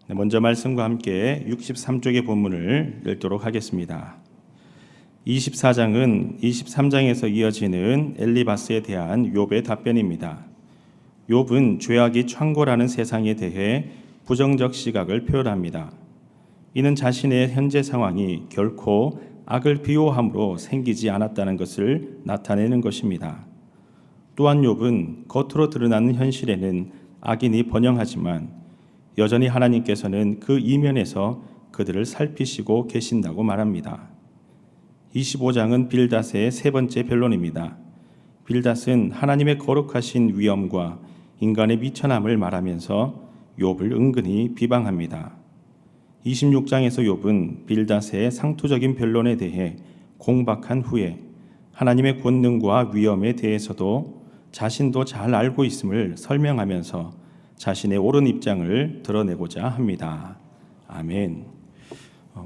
먼저 말씀과 함께 63쪽의 본문을 읽도록 하겠습니다. 24장은 23장에서 이어지는 엘리바스에 대한 욥의 답변입니다. 욥은 죄악이 창궐하는 세상에 대해 부정적 시각을 표현합니다. 이는 자신의 현재 상황이 결코 악을 비호함으로 생기지 않았다는 것을 나타내는 것입니다. 또한 욥은 겉으로 드러나는 현실에는 악인이 번영하지만 여전히 하나님께서는 그 이면에서 그들을 살피시고 계신다고 말합니다. 25장은 빌닷의 세 번째 변론입니다. 빌닷은 하나님의 거룩하신 위엄과 인간의 미천함을 말하면서 욥을 은근히 비방합니다. 26장에서 욥은 빌닷의 상투적인 변론에 대해 공박한 후에 하나님의 권능과 위엄에 대해서도 자신도 잘 알고 있음을 설명하면서 자신의 옳은 입장을 드러내고자 합니다. 아멘.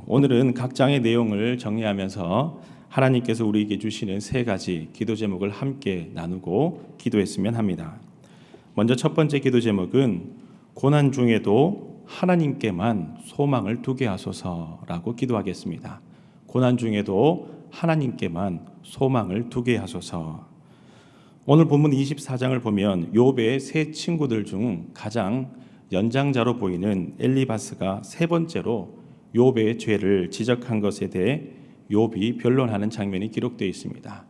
오늘은 각 장의 내용을 정리하면서 하나님께서 우리에게 주시는 세 가지 기도 제목을 함께 나누고 기도했으면 합니다. 먼저 첫 번째 기도 제목은 고난 중에도 하나님께만 소망을 두게 하소서라고 기도하겠습니다. 고난 중에도 하나님께만 소망을 두게 하소서. 오늘 본문 24장을 보면 욥의 세 친구들 중 가장 연장자로 보이는 엘리바스가 세 번째로 욥의 죄를 지적한 것에 대해 욥이 변론하는 장면이 기록되어 있습니다.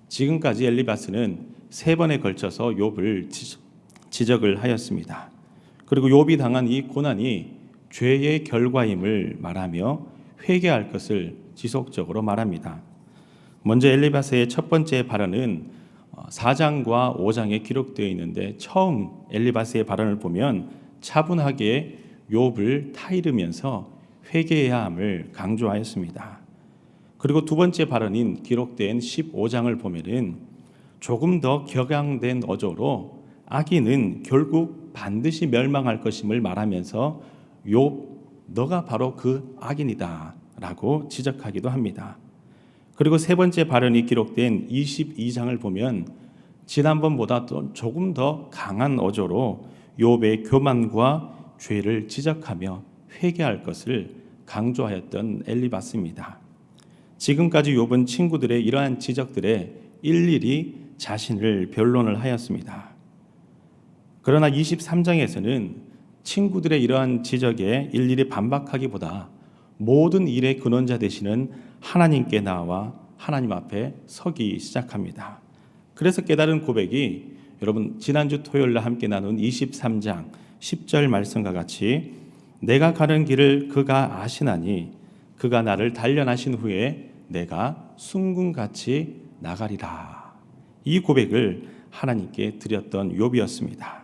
지금까지 엘리바스는 세 번에 걸쳐서 욥을 지적을 하였습니다. 그리고 욥이 당한 이 고난이 죄의 결과임을 말하며 회개할 것을 지속적으로 말합니다. 먼저 엘리바스의 첫 번째 발언은 4장과 5장에 기록되어 있는데 처음 엘리바스의 발언을 보면 차분하게 욥을 타이르면서 회개해야 함을 강조하였습니다. 그리고 두 번째 발언인 기록된 15장을 보면은 조금 더 격양된 어조로 악인은 결국 반드시 멸망할 것임을 말하면서 욥, 너가 바로 그 악인이다 라고 지적하기도 합니다. 그리고 세 번째 발언이 기록된 22장을 보면 지난번보다 또 조금 더 강한 어조로 욥의 교만과 죄를 지적하며 회개할 것을 강조하였던 엘리바스입니다. 지금까지 욥은 친구들의 이러한 지적들에 일일이 자신을 변론을 하였습니다. 그러나 23장에서는 친구들의 이러한 지적에 일일이 반박하기보다 모든 일의 근원자 되시는 하나님께 나와 하나님 앞에 서기 시작합니다. 그래서 깨달은 고백이 여러분 지난주 토요일 날 함께 나눈 23장 10절 말씀과 같이 내가 가는 길을 그가 아시나니 그가 나를 단련하신 후에 내가 순금같이 나가리라. 이 고백을 하나님께 드렸던 욥이었습니다.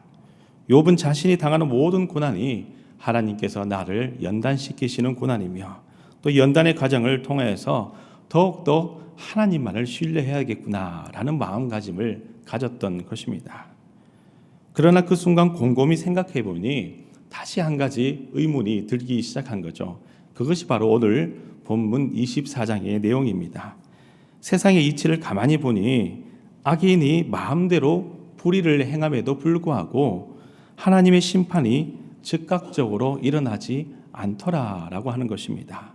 욥은 자신이 당하는 모든 고난이 하나님께서 나를 연단시키시는 고난이며 또 연단의 과정을 통해서 더욱더 하나님만을 신뢰해야겠구나라는 마음가짐을 가졌던 것입니다. 그러나 그 순간 곰곰이 생각해 보니 다시 한 가지 의문이 들기 시작한 거죠. 그것이 바로 오늘 본문 24장의 내용입니다. 세상의 이치를 가만히 보니 악인이 마음대로 불의를 행함에도 불구하고 하나님의 심판이 즉각적으로 일어나지 않더라라고 하는 것입니다.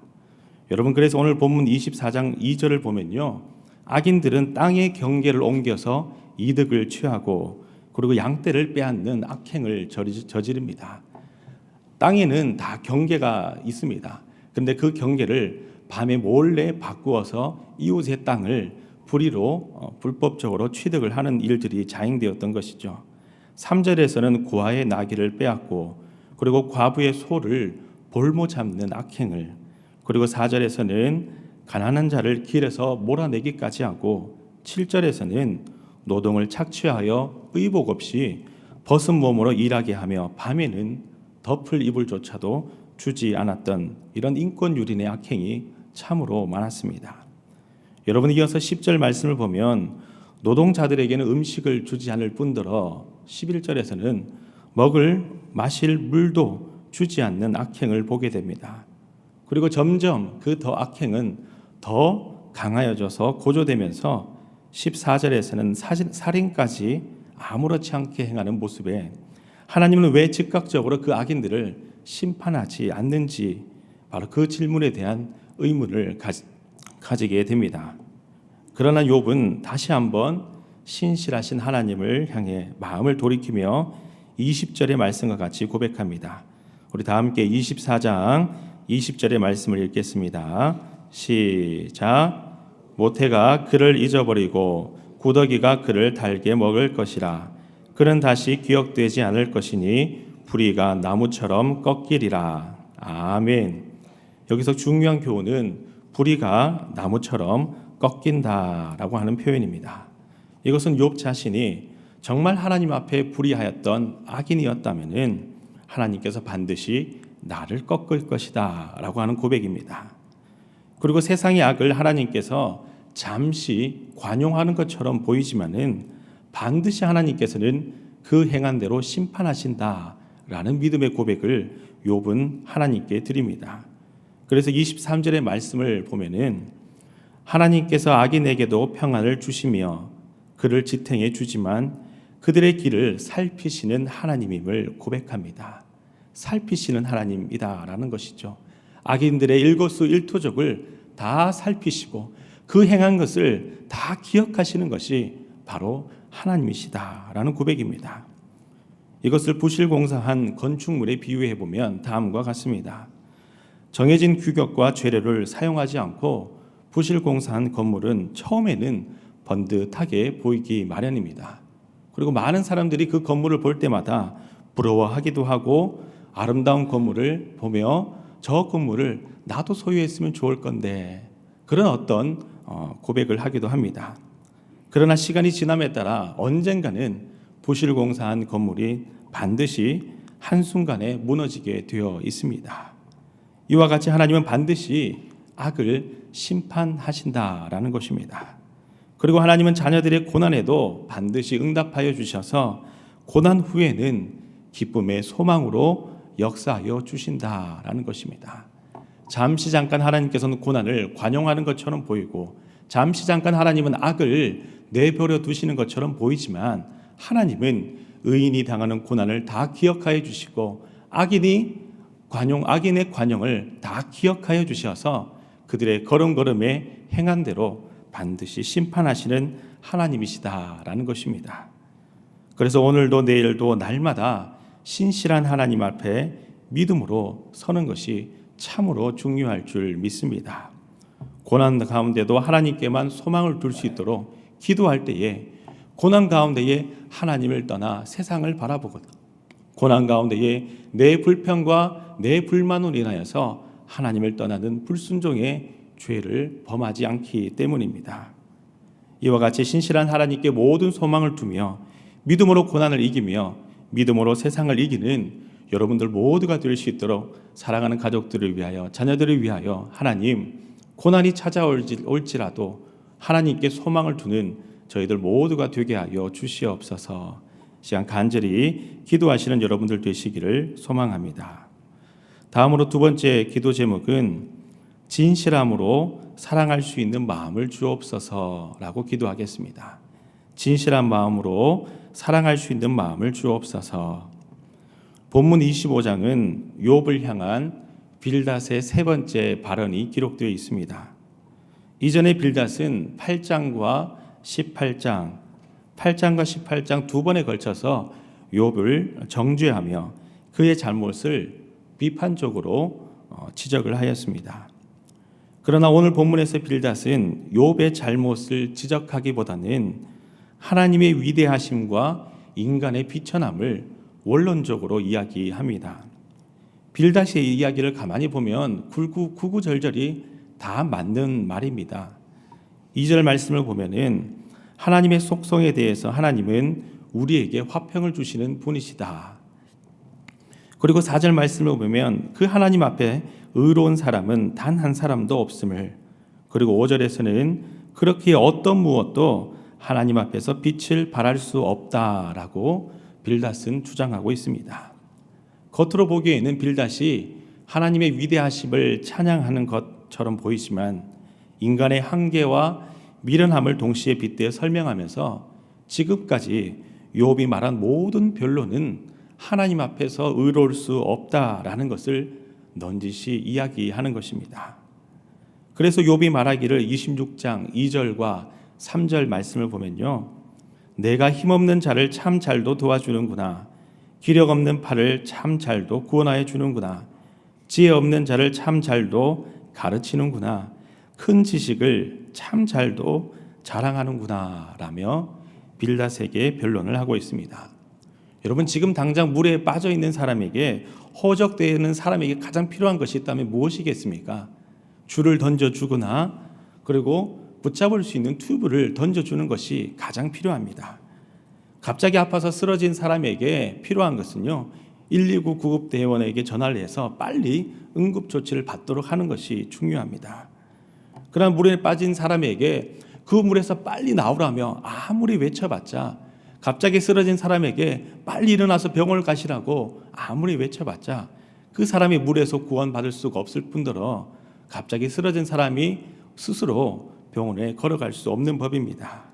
여러분 그래서 오늘 본문 24장 2절을 보면요. 악인들은 땅의 경계를 옮겨서 이득을 취하고 그리고 양떼를 빼앗는 악행을 저지릅니다. 땅에는 다 경계가 있습니다. 그런데 그 경계를 밤에 몰래 바꾸어서 이웃의 땅을 불의로 불법적으로 취득을 하는 일들이 자행되었던 것이죠. 3절에서는 고아의 나귀를 빼앗고 그리고 과부의 소를 볼모 잡는 악행을, 그리고 4절에서는 가난한 자를 길에서 몰아내기까지 하고 7절에서는 노동을 착취하여 의복 없이 벗은 몸으로 일하게 하며 밤에는 덮을 이불조차도 주지 않았던 이런 인권유린의 악행이 참으로 많았습니다. 여러분 이어서 10절 말씀을 보면 노동자들에게는 음식을 주지 않을 뿐더러 11절에서는 먹을 마실 물도 주지 않는 악행을 보게 됩니다. 그리고 점점 그 더 악행은 더 강하여져서 고조되면서 14절에서는 살인까지 아무렇지 않게 행하는 모습에 하나님은 왜 즉각적으로 그 악인들을 심판하지 않는지 바로 그 질문에 대한 의문을 가지게 됩니다. 그러나 욥은 다시 한번 신실하신 하나님을 향해 마음을 돌이키며 20절의 말씀과 같이 고백합니다. 우리 다 함께 24장 20절의 말씀을 읽겠습니다. 시작. 모태가 그를 잊어버리고 구더기가 그를 달게 먹을 것이라. 그는 다시 기억되지 않을 것이니 불의가 나무처럼 꺾이리라. 아멘. 여기서 중요한 교훈은 불의가 나무처럼 꺾인다라고 하는 표현입니다. 이것은 욥 자신이 정말 하나님 앞에 불의하였던 악인이었다면은 하나님께서 반드시 나를 꺾을 것이다 라고 하는 고백입니다. 그리고 세상의 악을 하나님께서 잠시 관용하는 것처럼 보이지만은 반드시 하나님께서는 그 행한 대로 심판하신다 라는 믿음의 고백을 욥은 하나님께 드립니다. 그래서 23절의 말씀을 보면은 하나님께서 악인에게도 평안을 주시며 그를 지탱해 주지만 그들의 길을 살피시는 하나님임을 고백합니다. 살피시는 하나님이다라는 것이죠. 악인들의 일거수일투족을 다 살피시고 그 행한 것을 다 기억하시는 것이 바로 하나님이시다라는 고백입니다. 이것을 부실공사한 건축물에 비유해 보면 다음과 같습니다. 정해진 규격과 재료를 사용하지 않고 부실공사한 건물은 처음에는 번듯하게 보이기 마련입니다. 그리고 많은 사람들이 그 건물을 볼 때마다 부러워하기도 하고 아름다운 건물을 보며 저 건물을 나도 소유했으면 좋을 건데 그런 어떤 고백을 하기도 합니다. 그러나 시간이 지남에 따라 언젠가는 부실공사한 건물이 반드시 한순간에 무너지게 되어 있습니다. 이와 같이 하나님은 반드시 악을 심판하신다라는 것입니다. 그리고 하나님은 자녀들의 고난에도 반드시 응답하여 주셔서 고난 후에는 기쁨의 소망으로 역사하여 주신다라는 것입니다. 잠시 잠깐 하나님께서는 고난을 관용하는 것처럼 보이고 잠시 잠깐 하나님은 악을 내버려 두시는 것처럼 보이지만 하나님은 의인이 당하는 고난을 다 기억하여 주시고 악인의 관용을 다 기억하여 주셔서 그들의 걸음걸음에 행한 대로 반드시 심판하시는 하나님이시다라는 것입니다. 그래서 오늘도 내일도 날마다 신실한 하나님 앞에 믿음으로 서는 것이 참으로 중요할 줄 믿습니다. 고난 가운데도 하나님께만 소망을 둘 수 있도록 기도할 때에 고난 가운데에 하나님을 떠나 세상을 바라보거든. 고난 가운데에 내 불평과 내 불만으로 인하여서 하나님을 떠나는 불순종의 죄를 범하지 않기 때문입니다. 이와 같이 신실한 하나님께 모든 소망을 두며 믿음으로 고난을 이기며 믿음으로 세상을 이기는 여러분들 모두가 될 수 있도록 사랑하는 가족들을 위하여 자녀들을 위하여 하나님 고난이 찾아올지라도 하나님께 소망을 두는 저희들 모두가 되게 하여 주시옵소서. 시간 간절히 기도하시는 여러분들 되시기를 소망합니다. 다음으로 두 번째 기도 제목은 진실함으로 사랑할 수 있는 마음을 주옵소서라고 기도하겠습니다. 진실한 마음으로 사랑할 수 있는 마음을 주옵소서. 본문 25장은 욥을 향한 빌닷의 세 번째 발언이 기록되어 있습니다. 이전에 빌닷은 8장과 18장 두 번에 걸쳐서 욥을 정죄하며 그의 잘못을 비판적으로 지적을 하였습니다. 그러나 오늘 본문에서 빌닷은 욥의 잘못을 지적하기보다는 하나님의 위대하심과 인간의 비천함을 원론적으로 이야기합니다. 빌닷의 이야기를 가만히 보면 구구절절이 다 맞는 말입니다. 2절 말씀을 보면은 하나님의 속성에 대해서 하나님은 우리에게 화평을 주시는 분이시다. 그리고 4절 말씀을 보면 그 하나님 앞에 의로운 사람은 단 한 사람도 없음을, 그리고 5절에서는 그렇게 어떤 무엇도 하나님 앞에서 빛을 발할 수 없다라고 빌닷은 주장하고 있습니다. 겉으로 보기에는 빌닷이 하나님의 위대하심을 찬양하는 것처럼 보이지만 인간의 한계와 미련함을 동시에 빗대어 설명하면서 지금까지 욥이 말한 모든 변론은 하나님 앞에서 의로울 수 없다라는 것을 넌지시 이야기하는 것입니다. 그래서 욥이 말하기를 26장 2절과 3절 말씀을 보면요, 내가 힘없는 자를 참 잘도 도와주는구나. 기력 없는 팔을 참 잘도 구원하여 주는구나. 지혜 없는 자를 참 잘도 가르치는구나. 큰 지식을 참 잘도 자랑하는구나 라며 빌닷에게 변론을 하고 있습니다. 여러분, 지금 당장 물에 빠져 있는 사람에게, 허적되는 사람에게 가장 필요한 것이 있다면 무엇이겠습니까? 줄을 던져주거나 그리고 붙잡을 수 있는 튜브를 던져주는 것이 가장 필요합니다. 갑자기 아파서 쓰러진 사람에게 필요한 것은요, 119 구급대원에게 전화를 해서 빨리 응급조치를 받도록 하는 것이 중요합니다. 그러나 물에 빠진 사람에게 그 물에서 빨리 나오라며 아무리 외쳐봤자, 갑자기 쓰러진 사람에게 빨리 일어나서 병원을 가시라고 아무리 외쳐봤자 그 사람이 물에서 구원받을 수가 없을 뿐더러 갑자기 쓰러진 사람이 스스로 병원에 걸어갈 수 없는 법입니다.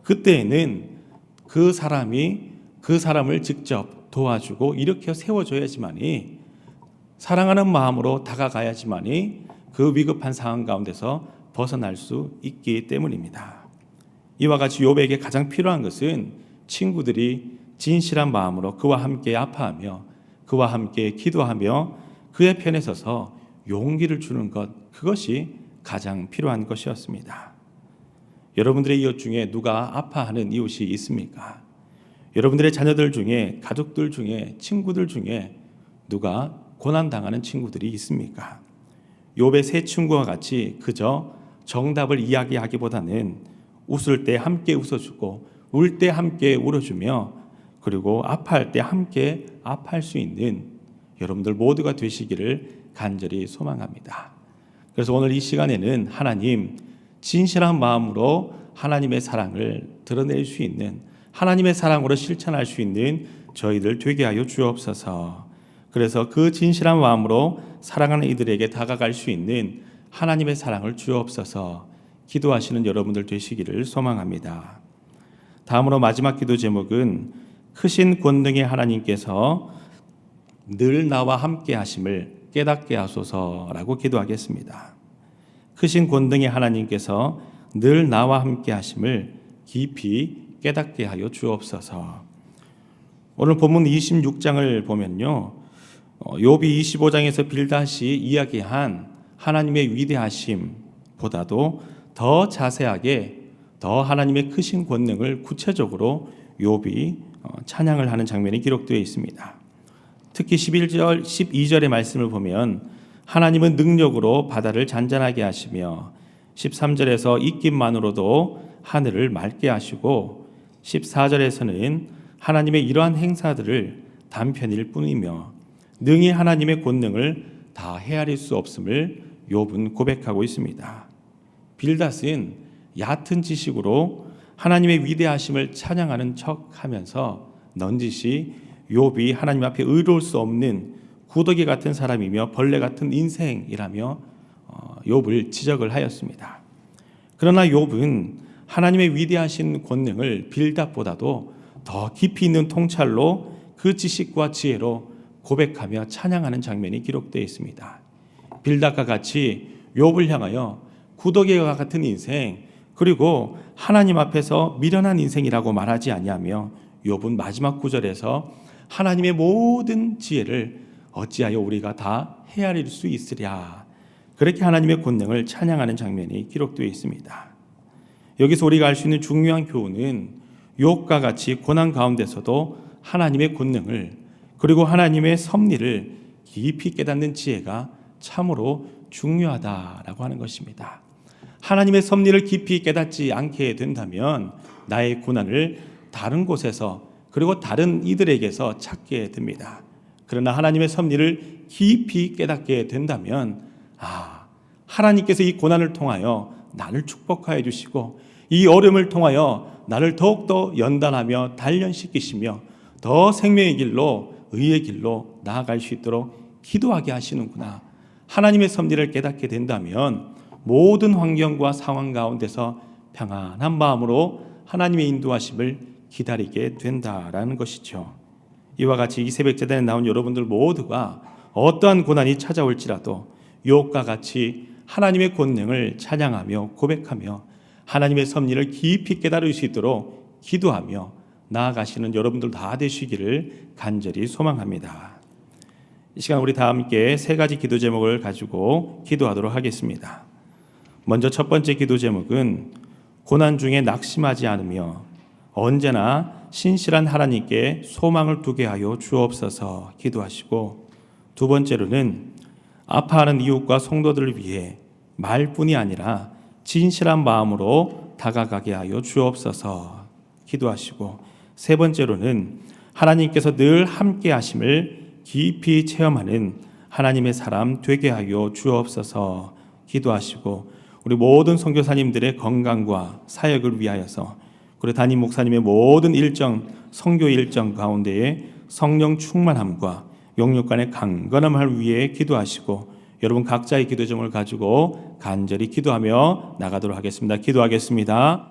그때에는 그 사람이 그 사람을 직접 도와주고 일으켜 세워줘야지만이, 사랑하는 마음으로 다가가야지만이 그 위급한 상황 가운데서 벗어날 수 있기 때문입니다. 이와 같이 욥에게 가장 필요한 것은 친구들이 진실한 마음으로 그와 함께 아파하며 그와 함께 기도하며 그의 편에 서서 용기를 주는 것, 그것이 가장 필요한 것이었습니다. 여러분들의 이웃 중에 누가 아파하는 이웃이 있습니까? 여러분들의 자녀들 중에, 가족들 중에, 친구들 중에 누가 고난당하는 친구들이 있습니까? 욥의 세 친구와 같이 그저 정답을 이야기하기보다는 웃을 때 함께 웃어주고 울 때 함께 울어주며 그리고 아파할 때 함께 아파할 수 있는 여러분들 모두가 되시기를 간절히 소망합니다. 그래서 오늘 이 시간에는 하나님, 진실한 마음으로 하나님의 사랑을 드러낼 수 있는, 하나님의 사랑으로 실천할 수 있는 저희들 되게 하여 주옵소서. 그래서 그 진실한 마음으로 사랑하는 이들에게 다가갈 수 있는 하나님의 사랑을 주옵소서. 기도하시는 여러분들 되시기를 소망합니다. 다음으로 마지막 기도 제목은 크신 권능의 하나님께서 늘 나와 함께 하심을 깨닫게 하소서라고 기도하겠습니다. 크신 권능의 하나님께서 늘 나와 함께 하심을 깊이 깨닫게 하여 주옵소서. 오늘 본문 26장을 보면요, 욥이 25장에서 빌닷이 이야기한 하나님의 위대하심보다도 더 자세하게 더 하나님의 크신 권능을 구체적으로 욥이 찬양을 하는 장면이 기록되어 있습니다. 특히 11절, 12절의 말씀을 보면 하나님은 능력으로 바다를 잔잔하게 하시며 13절에서 입김만으로도 하늘을 맑게 하시고 14절에서는 하나님의 이러한 행사들을 단편일 뿐이며 능히 하나님의 권능을 다 헤아릴 수 없음을 욥은 고백하고 있습니다. 빌닷은 얕은 지식으로 하나님의 위대하심을 찬양하는 척하면서 넌지시 욥이 하나님 앞에 의로울 수 없는 구더기 같은 사람이며 벌레 같은 인생이라며 욥을 지적을 하였습니다. 그러나 욥은 하나님의 위대하신 권능을 빌닷보다도 더 깊이 있는 통찰로 그 지식과 지혜로 고백하며 찬양하는 장면이 기록되어 있습니다. 빌닷과 같이 욥을 향하여 구더기와 같은 인생, 그리고 하나님 앞에서 미련한 인생이라고 말하지 아니하며 욥은 마지막 구절에서 하나님의 모든 지혜를 어찌하여 우리가 다 헤아릴 수 있으랴, 그렇게 하나님의 권능을 찬양하는 장면이 기록되어 있습니다. 여기서 우리가 알 수 있는 중요한 교훈은 욥과 같이 고난 가운데서도 하나님의 권능을 그리고 하나님의 섭리를 깊이 깨닫는 지혜가 참으로 중요하다라고 하는 것입니다. 하나님의 섭리를 깊이 깨닫지 않게 된다면 나의 고난을 다른 곳에서 그리고 다른 이들에게서 찾게 됩니다. 그러나 하나님의 섭리를 깊이 깨닫게 된다면 하나님께서 이 고난을 통하여 나를 축복하여 주시고 이 어려움을 통하여 나를 더욱더 연단하며 단련시키시며 더 생명의 길로, 의의 길로 나아갈 수 있도록 기도하게 하시는구나. 하나님의 섭리를 깨닫게 된다면 모든 환경과 상황 가운데서 평안한 마음으로 하나님의 인도하심을 기다리게 된다라는 것이죠. 이와 같이 이 새벽 제단에 나온 여러분들 모두가 어떠한 고난이 찾아올지라도 욥과 같이 하나님의 권능을 찬양하며 고백하며 하나님의 섭리를 깊이 깨달을 수 있도록 기도하며 나아가시는 여러분들 다 되시기를 간절히 소망합니다. 이 시간 우리 다 함께 세 가지 기도 제목을 가지고 기도하도록 하겠습니다. 먼저 첫 번째 기도 제목은 고난 중에 낙심하지 않으며 언제나 신실한 하나님께 소망을 두게 하여 주옵소서 기도하시고, 두 번째로는 아파하는 이웃과 성도들을 위해 말뿐이 아니라 진실한 마음으로 다가가게 하여 주옵소서 기도하시고, 세 번째로는 하나님께서 늘 함께 하심을 깊이 체험하는 하나님의 사람 되게 하여 주옵소서 기도하시고, 우리 모든 선교사님들의 건강과 사역을 위하여서 그리고 담임 목사님의 모든 일정, 선교 일정 가운데에 성령 충만함과 영육간의 강건함을 위해 기도하시고, 여러분 각자의 기도 제목을 가지고 간절히 기도하며 나가도록 하겠습니다. 기도하겠습니다.